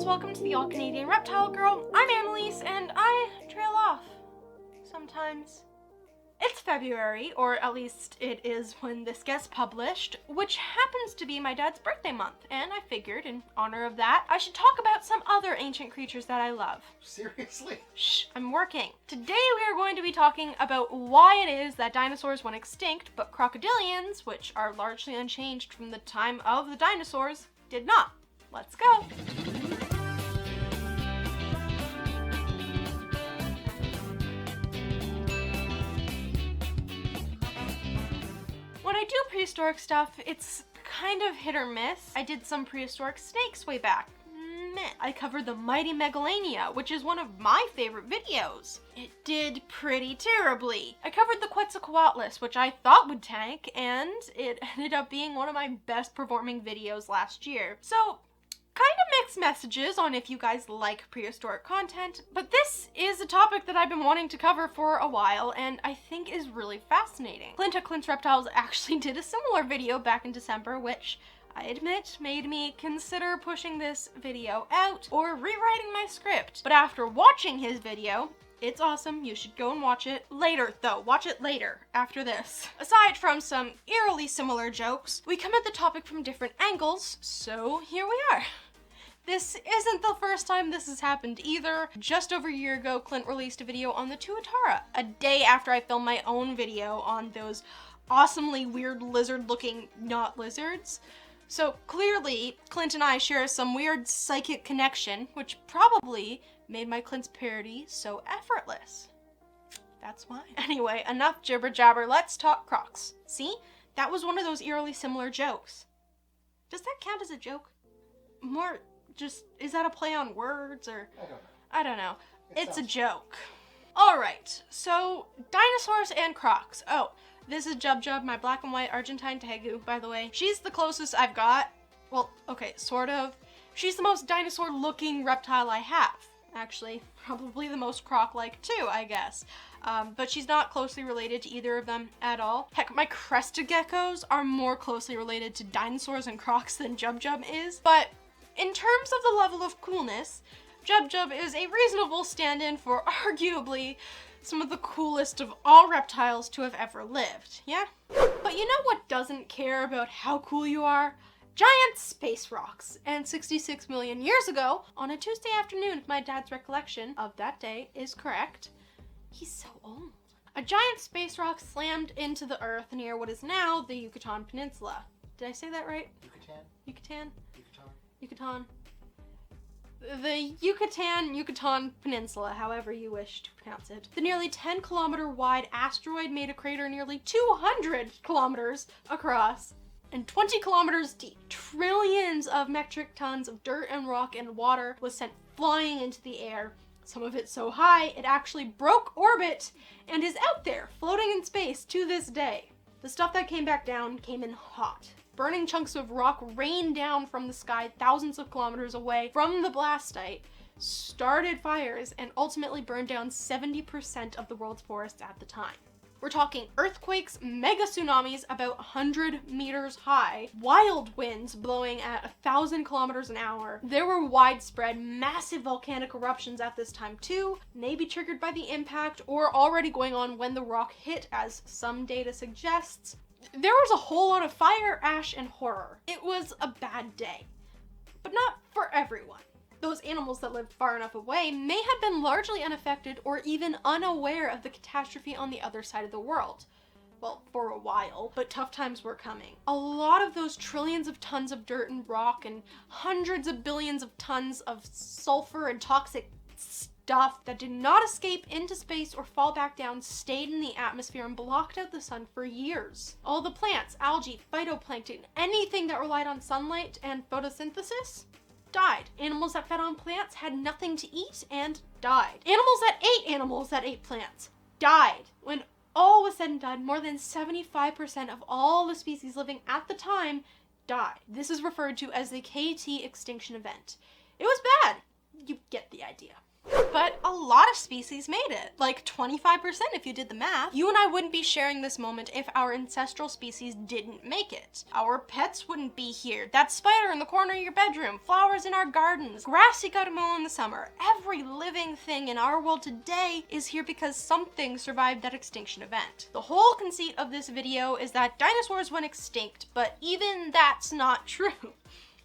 friends, welcome to the All-Canadian Reptile Girl. I'm Annaliese, and I trail off. Sometimes. It's February, or at least it is when this gets published, which happens to be my dad's birthday month, and I figured, in honor of that, I should talk about some other ancient creatures that I love. Seriously? Shh, I'm working. Today we are going to be talking about why it is that dinosaurs went extinct, but crocodilians, which are largely unchanged from the time of the dinosaurs, did not. Let's go. When I do prehistoric stuff, it's kind of hit or miss. I did some prehistoric snakes way back. Meh. I covered the mighty Megalania, which is one of my favorite videos. It did pretty terribly. I covered the Quetzalcoatlus, which I thought would tank, and it ended up being one of my best performing videos last year. So, kind of mixed messages on if you guys like prehistoric content, but this is a topic that I've been wanting to cover for a while and I think is really fascinating. Clint at Clint's Reptiles actually did a similar video back in December, which I admit made me consider pushing this video out or rewriting my script. But after watching his video, it's awesome, you should go and watch it later though. Watch it later, after this. Aside from some eerily similar jokes, we come at the topic from different angles, so here we are. This isn't the first time this has happened either. Just over a year ago, Clint released a video on the Tuatara, a day after I filmed my own video on those awesomely weird lizard-looking not lizards. So clearly, Clint and I share some weird psychic connection, which probably made my Clint's parody so effortless. That's why. Anyway, enough jibber jabber, let's talk crocs. See? That was one of those eerily similar jokes. Does that count as a joke? More just, is that a play on words or? I don't know. It's a joke. Alright, so dinosaurs and crocs. Oh, this is Jub Jub, my black and white Argentine tegu, by the way. She's the closest I've got. Well, okay, sort of. She's the most dinosaur-looking reptile I have. Actually, probably the most croc-like too, I guess. But she's not closely related to either of them at all. Heck, my crested geckos are more closely related to dinosaurs and crocs than Jub Jub is. But in terms of the level of coolness, Jub Jub is a reasonable stand-in for arguably some of the coolest of all reptiles to have ever lived, yeah? But you know what doesn't care about how cool you are? Giant space rocks. And 66 million years ago, on a Tuesday afternoon, if my dad's recollection of that day is correct, he's so old. A giant space rock slammed into the earth near what is now the Yucatan Peninsula. Did I say that right? Yucatan? The Yucatan Peninsula, however you wish to pronounce it. The nearly 10-kilometer wide asteroid made a crater nearly 200 kilometers across and 20 kilometers deep. Trillions of metric tons of dirt and rock and water was sent flying into the air. Some of it so high, it actually broke orbit and is out there, floating in space to this day. The stuff that came back down came in hot. Burning chunks of rock rained down from the sky thousands of kilometers away from the blast site, started fires, and ultimately burned down 70% of the world's forests at the time. We're talking earthquakes, mega tsunamis about 100 meters high, wild winds blowing at 1,000 kilometers an hour. There were widespread, massive volcanic eruptions at this time too, maybe triggered by the impact or already going on when the rock hit, as some data suggests. There was a whole lot of fire, ash, and horror. It was a bad day, but not for everyone. Those animals that lived far enough away may have been largely unaffected or even unaware of the catastrophe on the other side of the world. Well, for a while, but tough times were coming. A lot of those trillions of tons of dirt and rock and hundreds of billions of tons of sulfur and toxic stuff that did not escape into space or fall back down stayed in the atmosphere and blocked out the sun for years. All the plants, algae, phytoplankton, anything that relied on sunlight and photosynthesis died. Animals that fed on plants had nothing to eat and died. Animals that ate plants died. When all was said and done, more than 75% of all the species living at the time died. This is referred to as the KT extinction event. It was bad. You get the idea. But a lot of species made it, like 25% if you did the math. You and I wouldn't be sharing this moment if our ancestral species didn't make it. Our pets wouldn't be here. That spider in the corner of your bedroom, flowers in our gardens, grass you gotta mow in the summer. Every living thing in our world today is here because something survived that extinction event. The whole conceit of this video is that dinosaurs went extinct, but even that's not true.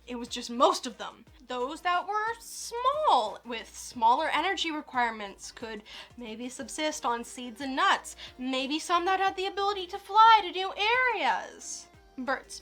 It was just most of them. Those that were small, with smaller energy requirements, could maybe subsist on seeds and nuts. Maybe some that had the ability to fly to new areas. Birds.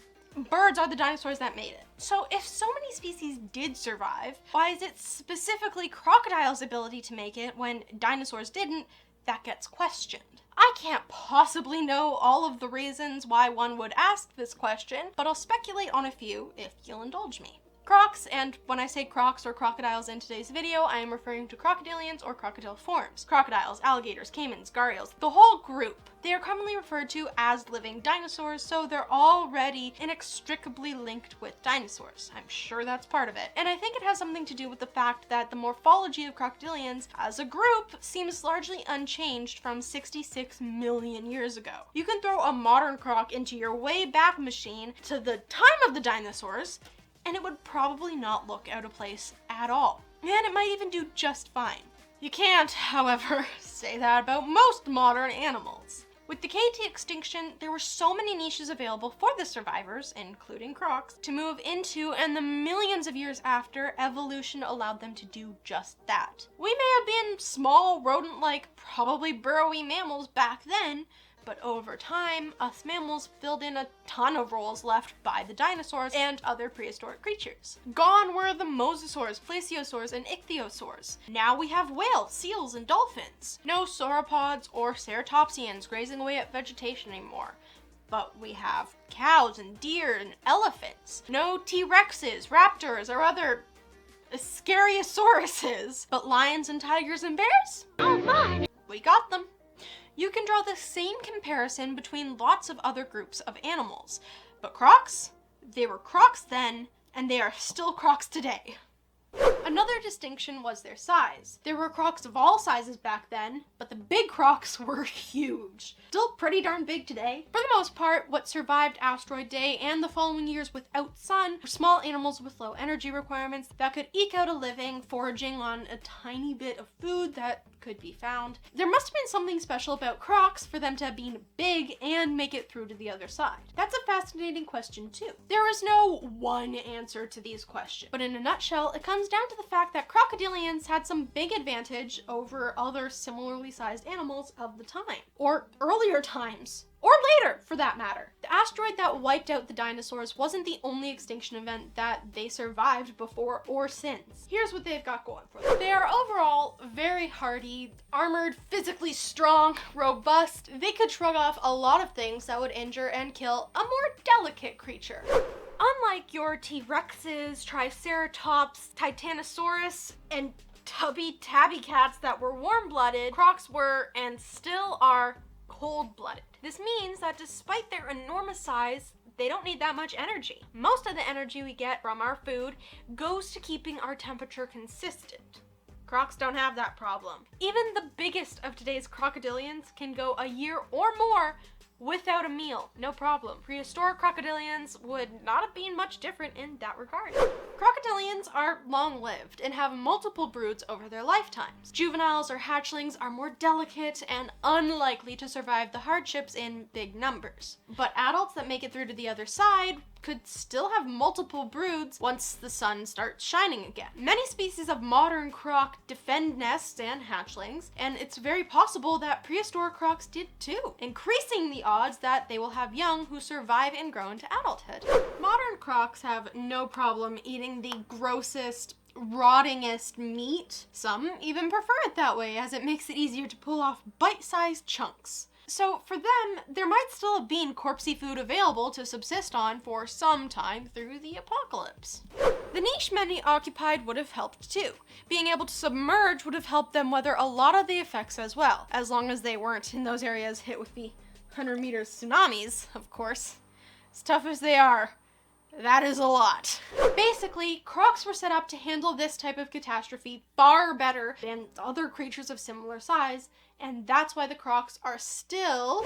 Birds are the dinosaurs that made it. So if so many species did survive, why is it specifically crocodiles' ability to make it when dinosaurs didn't that gets questioned? I can't possibly know all of the reasons why one would ask this question, but I'll speculate on a few if you'll indulge me. Crocs, and when I say crocs or crocodiles in today's video, I am referring to crocodilians or crocodile forms. Crocodiles, alligators, caimans, gharials, the whole group. They are commonly referred to as living dinosaurs, so they're already inextricably linked with dinosaurs. I'm sure that's part of it. And I think it has something to do with the fact that the morphology of crocodilians as a group seems largely unchanged from 66 million years ago. You can throw a modern croc into your way back machine to the time of the dinosaurs, and it would probably not look out of place at all. And it might even do just fine. You can't, however, say that about most modern animals. With the KT extinction, there were so many niches available for the survivors, including crocs, to move into, and the millions of years after, evolution allowed them to do just that. We may have been small, rodent-like, probably burrowy mammals back then, but over time, us mammals filled in a ton of roles left by the dinosaurs and other prehistoric creatures. Gone were the mosasaurs, plesiosaurs, and ichthyosaurs. Now we have whales, seals, and dolphins. No sauropods or ceratopsians grazing away at vegetation anymore. But we have cows and deer and elephants. No T-Rexes, raptors, or other Scariosauruses. But lions and tigers and bears? Oh my! We got them. You can draw the same comparison between lots of other groups of animals. But crocs? They were crocs then, and they are still crocs today. Another distinction was their size. There were crocs of all sizes back then, but the big crocs were huge. Still pretty darn big today. For the most part, what survived Asteroid Day and the following years without sun were small animals with low energy requirements that could eke out a living foraging on a tiny bit of food that could be found. There must have been something special about crocs for them to have been big and make it through to the other side. That's a fascinating question too. There is no one answer to these questions, but in a nutshell, it comes down to the fact that crocodilians had some big advantage over other similarly sized animals of the time, or earlier times. Or later, for that matter. The asteroid that wiped out the dinosaurs wasn't the only extinction event that they survived before or since. Here's what they've got going for them. They are overall very hardy, armored, physically strong, robust. They could shrug off a lot of things that would injure and kill a more delicate creature. Unlike your T-Rexes, Triceratops, Titanosaurus, and tubby tabby cats that were warm-blooded, crocs were, and still are, cold-blooded. This means that despite their enormous size, they don't need that much energy. Most of the energy we get from our food goes to keeping our temperature consistent. Crocs don't have that problem. Even the biggest of today's crocodilians can go a year or more without a meal, no problem. Prehistoric crocodilians would not have been much different in that regard. Crocodilians are long-lived and have multiple broods over their lifetimes. Juveniles or hatchlings are more delicate and unlikely to survive the hardships in big numbers. But adults that make it through to the other side could still have multiple broods once the sun starts shining again. Many species of modern croc defend nests and hatchlings, and it's very possible that prehistoric crocs did too, increasing the odds that they will have young who survive and grow into adulthood. Modern crocs have no problem eating the grossest, rottingest meat. Some even prefer it that way, as it makes it easier to pull off bite-sized chunks. So for them, there might still have been corpsey food available to subsist on for some time through the apocalypse. The niche many occupied would have helped too. Being able to submerge would have helped them weather a lot of the effects as well, as long as they weren't in those areas hit with the 100-meter tsunamis, of course. As tough as they are, That is a lot. Basically, crocs were set up to handle this type of catastrophe far better than other creatures of similar size, and that's why the crocs are still...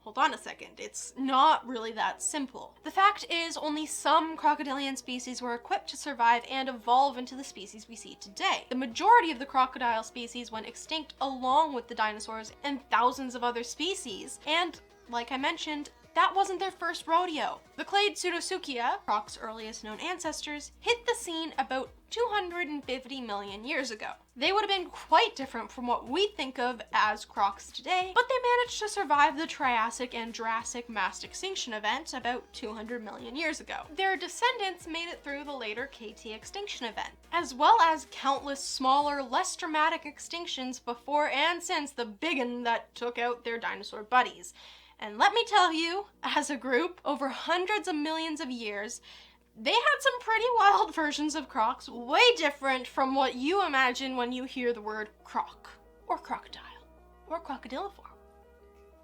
Hold on a second, it's not really that simple. The fact is, only some crocodilian species were equipped to survive and evolve into the species we see today. The majority of the crocodile species went extinct along with the dinosaurs and thousands of other species, and like I mentioned, that wasn't their first rodeo. The clade Pseudosuchia, crocs' earliest known ancestors, hit the scene about 250 million years ago. They would have been quite different from what we think of as crocs today, but they managed to survive the Triassic and Jurassic mass extinction event about 200 million years ago. Their descendants made it through the later KT extinction event, as well as countless smaller, less dramatic extinctions before and since the big one that took out their dinosaur buddies. And let me tell you, as a group, over hundreds of millions of years, they had some pretty wild versions of crocs, way different from what you imagine when you hear the word croc, or crocodile, or crocodiliform.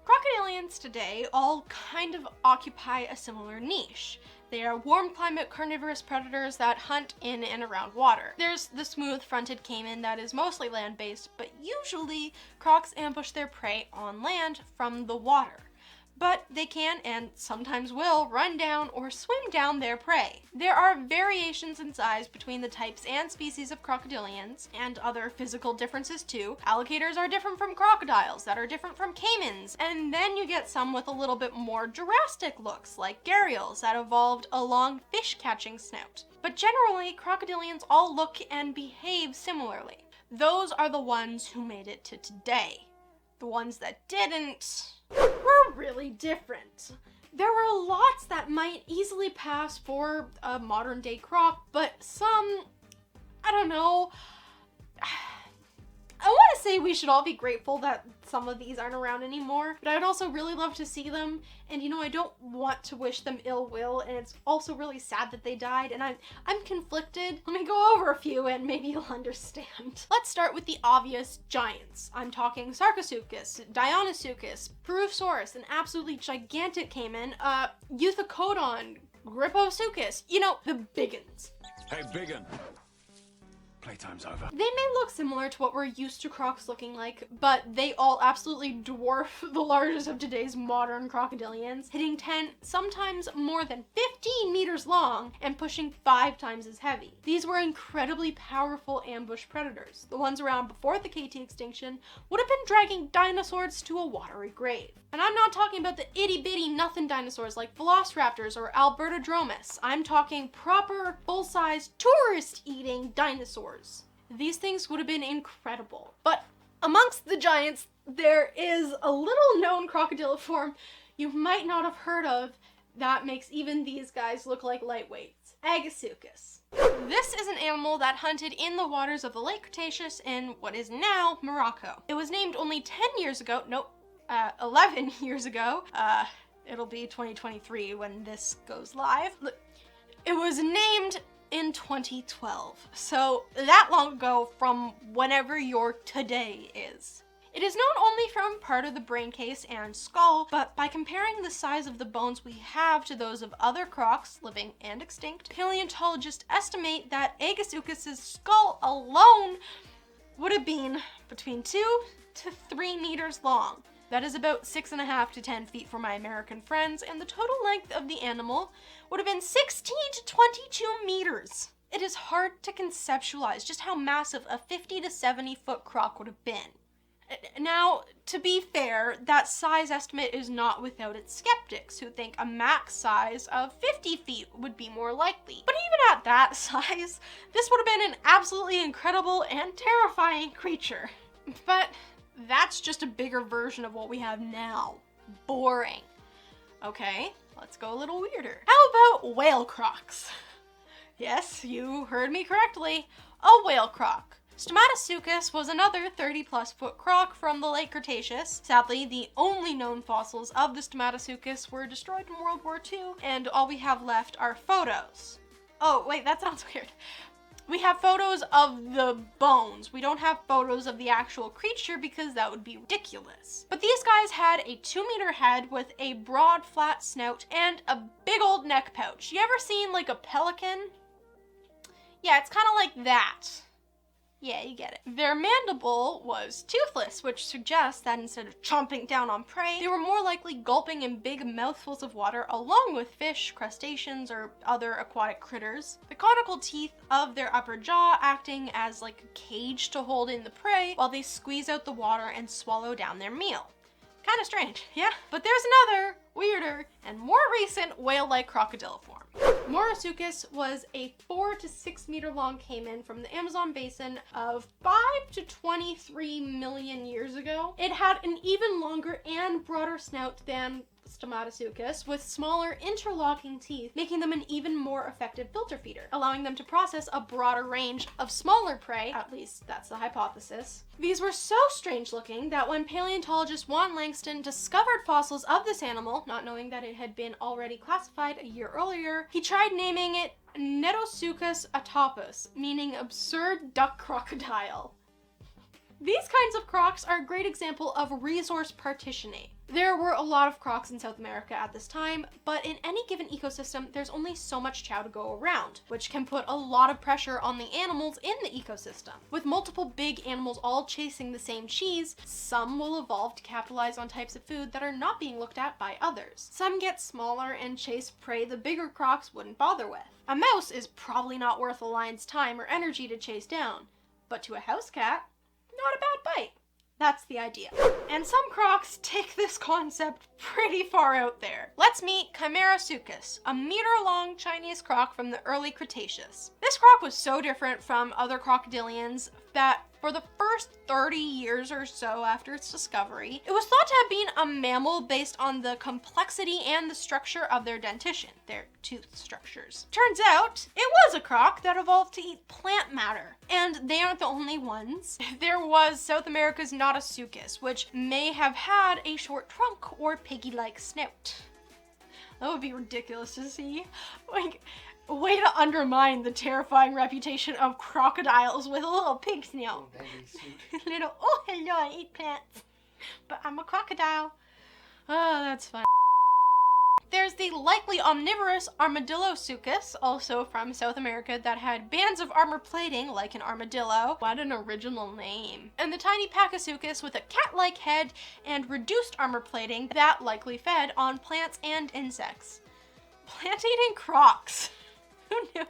Crocodilians today all kind of occupy a similar niche. They are warm climate carnivorous predators that hunt in and around water. There's the smooth-fronted caiman that is mostly land-based, but usually crocs ambush their prey on land from the water. But they can, and sometimes will, run down or swim down their prey. There are variations in size between the types and species of crocodilians, and other physical differences too. Alligators are different from crocodiles, that are different from caimans, and then you get some with a little bit more Jurassic looks, like gharials, that evolved a long fish-catching snout. But generally, crocodilians all look and behave similarly. Those are the ones who made it to today. The ones that didn't were really different. There were lots that might easily pass for a modern day croc, but some, I don't know, I want to say we should all be grateful that some of these aren't around anymore, but I'd also really love to see them, and I don't want to wish them ill will, and it's also really sad that they died, and I'm conflicted. Let me go over a few and maybe you'll understand. Let's start with the obvious giants. I'm talking Sarcosuchus, Dionyssuchus, Perusaurus, an absolutely gigantic caiman, Euthycodon, Gripposuchus, the biggins. Hey, biggin. Playtime's over. They may look similar to what we're used to crocs looking like, but they all absolutely dwarf the largest of today's modern crocodilians, hitting 10, sometimes more than 15 meters long, and pushing 5 times as heavy. These were incredibly powerful ambush predators. The ones around before the KT extinction would have been dragging dinosaurs to a watery grave. And I'm not talking about the itty-bitty nothing dinosaurs like Velociraptors or Albertodromus. I'm talking proper, full-size, tourist-eating dinosaurs. These things would have been incredible. But amongst the giants, there is a little-known crocodiliform you might not have heard of that makes even these guys look like lightweights. Agasuchus. This is an animal that hunted in the waters of the late Cretaceous in what is now Morocco. It was named only 10 years ago, 11 years ago. It'll be 2023 when this goes live. It was named in 2012, so that long ago from whenever your today is. It is known only from part of the brain case and skull, but by comparing the size of the bones we have to those of other crocs, living and extinct, paleontologists estimate that Agasuchus' skull alone would have been between 2 to 3 meters long. That is about 6.5 to 10 feet for my American friends, and the total length of the animal would have been 16 to 22 meters. It is hard to conceptualize just how massive a 50 to 70 foot croc would have been. Now, to be fair, that size estimate is not without its skeptics, who think a max size of 50 feet would be more likely. But even at that size, this would have been an absolutely incredible and terrifying creature. But that's just a bigger version of what we have now. Boring. Okay, let's go a little weirder. How about whale crocs? Yes, you heard me correctly. A whale croc. Stomatosuchus was another 30-plus foot croc from the late Cretaceous. Sadly, the only known fossils of the Stomatosuchus were destroyed in World War II, and all we have left are photos. Oh, wait, that sounds weird. We have photos of the bones. We don't have photos of the actual creature because that would be ridiculous. But these guys had a 2-meter head with a broad, flat snout and a big old neck pouch. You ever seen like a pelican? Yeah, it's kind of like that. Yeah, you get it. Their mandible was toothless, which suggests that instead of chomping down on prey, they were more likely gulping in big mouthfuls of water along with fish, crustaceans, or other aquatic critters. The conical teeth of their upper jaw acting as like a cage to hold in the prey while they squeeze out the water and swallow down their meal. Kind of strange, yeah? But there's another, weirder, and more recent whale-like crocodile form. Morosuchus was a 4 to 6 meter long caiman from the Amazon basin of 5 to 23 million years ago. It had an even longer and broader snout than Stomatosuchus, with smaller interlocking teeth, making them an even more effective filter feeder, allowing them to process a broader range of smaller prey, at least that's the hypothesis. These were so strange looking that when paleontologist Juan Langston discovered fossils of this animal, not knowing that it had been already classified a year earlier, he tried naming it Netosuchus atopus, meaning absurd duck crocodile. These kinds of crocs are a great example of resource partitioning. There were a lot of crocs in South America at this time, but in any given ecosystem, there's only so much chow to go around, which can put a lot of pressure on the animals in the ecosystem. With multiple big animals all chasing the same cheese, some will evolve to capitalize on types of food that are not being looked at by others. Some get smaller and chase prey the bigger crocs wouldn't bother with. A mouse is probably not worth a lion's time or energy to chase down, but to a house cat, not a bad bite. That's the idea. And some crocs take this concept pretty far out there. Let's meet Chimaerosuchus, a meter-long Chinese croc from the early Cretaceous. This croc was so different from other crocodilians that for the first 30 years or so after its discovery, it was thought to have been a mammal based on the complexity and the structure of their dentition, their tooth structures. Turns out, it was a croc that evolved to eat plant matter. And they aren't the only ones. There was South America's Notasuchus, which may have had a short trunk or piggy-like snout. That would be ridiculous to see. Like, way to undermine the terrifying reputation of crocodiles with a little pig snout. Little, oh hello, I eat plants. But I'm a crocodile. Oh, that's fun. There's the likely omnivorous Armadillosuchus, also from South America, that had bands of armor plating like an armadillo. What an original name. And the tiny Pachysuchus with a cat-like head and reduced armor plating that likely fed on plants and insects. Plant-eating crocs. Who knew?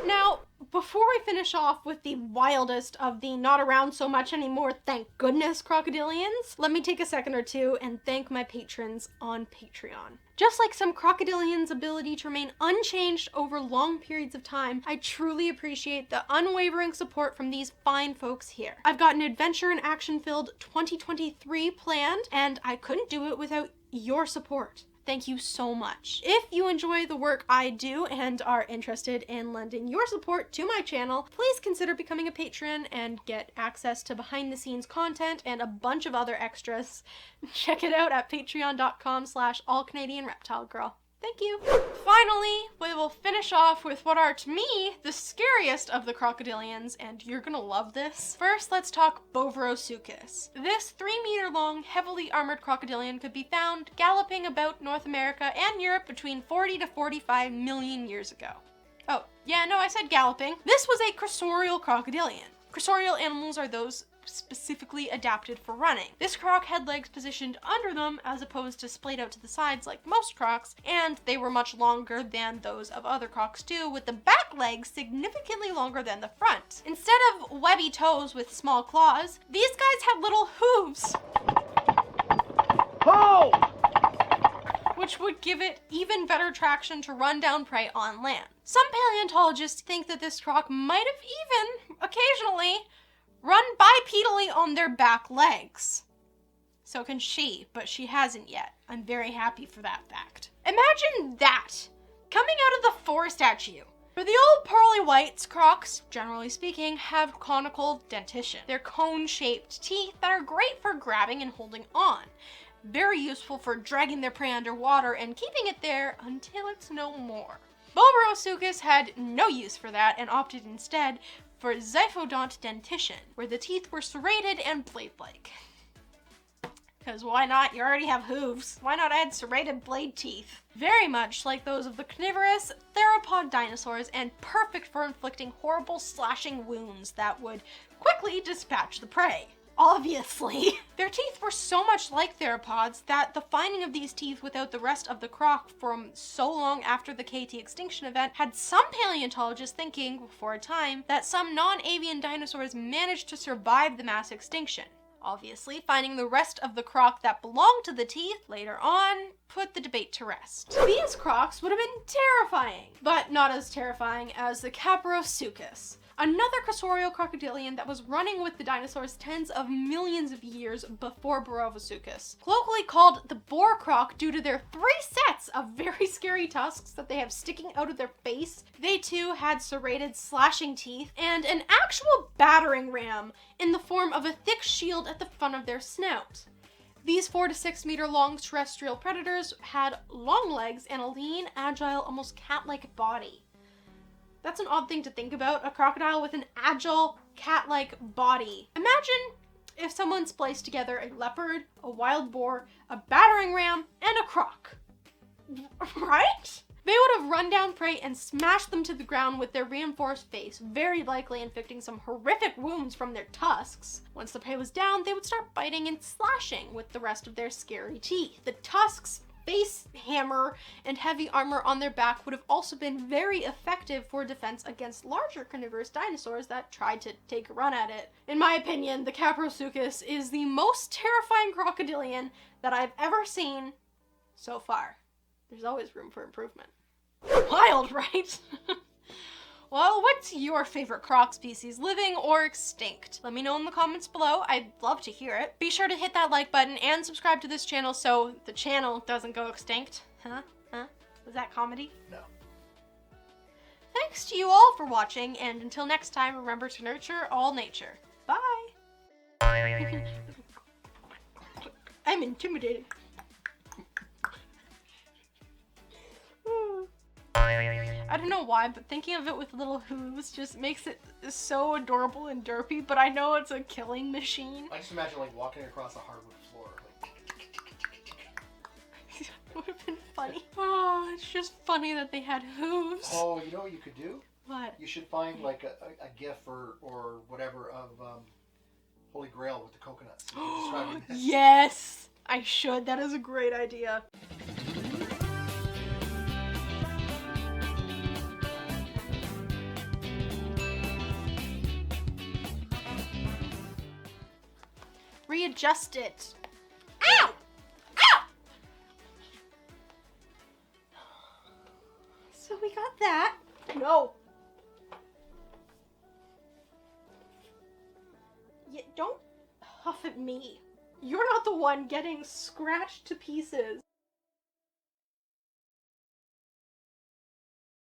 Now, before we finish off with the wildest of the not around so much anymore, thank goodness, crocodilians, let me take a second or two and thank my patrons on Patreon. Just like some crocodilians' ability to remain unchanged over long periods of time, I truly appreciate the unwavering support from these fine folks here. I've got an adventure and action-filled 2023 planned, and I couldn't do it without your support. Thank you so much. If you enjoy the work I do and are interested in lending your support to my channel, please consider becoming a patron and get access to behind the scenes content and a bunch of other extras. Check it out at patreon.com/allcanadianreptilegirl. Thank you. Finally, we will finish off with what are, to me, the scariest of the crocodilians, and you're gonna love this. First, let's talk Bovarosuchus. This 3-meter-long, heavily armored crocodilian could be found galloping about North America and Europe between 40 to 45 million years ago. Oh, yeah, no, I said galloping. This was a cursorial crocodilian. Cursorial animals are those specifically adapted for running. This croc had legs positioned under them as opposed to splayed out to the sides like most crocs, and they were much longer than those of other crocs too, with the back legs significantly longer than the front. Instead of webby toes with small claws, these guys had little hooves. Oh! Which would give it even better traction to run down prey on land. Some paleontologists think that this croc might have even, occasionally, run bipedally on their back legs. So can she, but she hasn't yet. I'm very happy for that fact. Imagine that, coming out of the forest at you. For the old pearly whites, crocs, generally speaking, have conical dentition. They're cone-shaped teeth that are great for grabbing and holding on. Very useful for dragging their prey underwater and keeping it there until it's no more. Bulborhosukis had no use for that and opted instead for zyphodont dentition, where the teeth were serrated and blade-like. Because why not? You already have hooves. Why not add serrated blade teeth? Very much like those of the carnivorous theropod dinosaurs and perfect for inflicting horrible slashing wounds that would quickly dispatch the prey. Obviously. Their teeth were so much like theropods that the finding of these teeth without the rest of the croc from so long after the KT extinction event had some paleontologists thinking, for a time, that some non-avian dinosaurs managed to survive the mass extinction. Obviously, finding the rest of the croc that belonged to the teeth later on put the debate to rest. These crocs would have been terrifying, but not as terrifying as the Captivity, another cursorial crocodilian that was running with the dinosaurs tens of millions of years before Bulborhosukis. Colloquially called the boar croc due to their 3 sets of very scary tusks that they have sticking out of their face, they too had serrated slashing teeth and an actual battering ram in the form of a thick shield at the front of their snout. These 4 to 6 meter long terrestrial predators had long legs and a lean, agile, almost cat-like body. That's an odd thing to think about, a crocodile with an agile, cat-like body. Imagine if someone spliced together a leopard, a wild boar, a battering ram, and a croc. Right? They would have run down prey and smashed them to the ground with their reinforced face, very likely inflicting some horrific wounds from their tusks. Once the prey was down, they would start biting and slashing with the rest of their scary teeth. The tusks, face hammer, and heavy armor on their back would have also been very effective for defense against larger carnivorous dinosaurs that tried to take a run at it. In my opinion, the Captivity is the most terrifying crocodilian that I've ever seen so far. There's always room for improvement. Wild, right? Well, what's your favorite croc species, living or extinct? Let me know in the comments below. I'd love to hear it. Be sure to hit that like button and subscribe to this channel so the channel doesn't go extinct. Huh? Was that comedy? No. Thanks to you all for watching, and until next time, remember to nurture all nature. Bye! I'm intimidated. I don't know why, but thinking of it with little hooves just makes it so adorable and derpy, but I know it's a killing machine. I just imagine like walking across a hardwood floor. Like... It would have been funny. Oh, it's just funny that they had hooves. Oh, you know what you could do? What? You should find like a gif or whatever of Holy Grail with the coconuts. Yes! I should. That is a great idea. Readjust it. Ow! Ow! So we got that. No. Yeah, don't huff at me. You're not the one getting scratched to pieces.